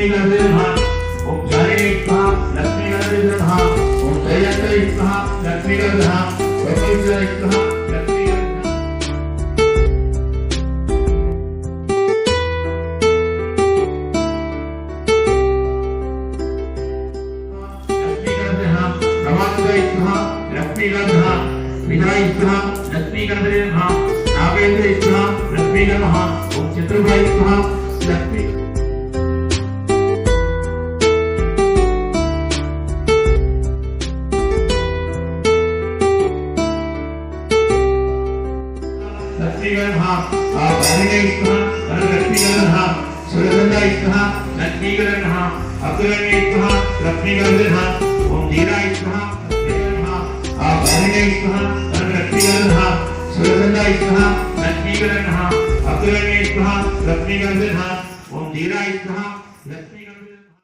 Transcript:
लक्ष्मी गणपति नमः। ओम जाने स्वाहा लक्ष्मी गणपति नमः। ओम जयंते स्वाहा लक्ष्मी गणपति नमः। ओम जय स्वाहा लक्ष्मी गणपति लक्ष्मी गणपति नमः। विनाय स्वाहा लक्ष्मी गणपति नमः। नागेंद्र स्वाहा लक्ष्मी गणपति नमः। ओम चतुर्भुज स्वाहा लक्ष्मी लक्ष्मी गणपति नमः। भरणे स्वाहा लक्ष्मी गणपति नमः। सुरगंधा स्वाहा लक्ष्मी गणपति नमः। अग्रणे स्वाहा लक्ष्मी गणपति नमः। ओम धीराय स्वाहा भरणे स्वाहा लक्ष्मी गणपति नमः। सुरगंधा स्वाहा लक्ष्मी गणपति नमः। अग्रणे स्वाहा लक्ष्मी गणपति नमः। ओम धीराय स्वाहा लक्ष्मी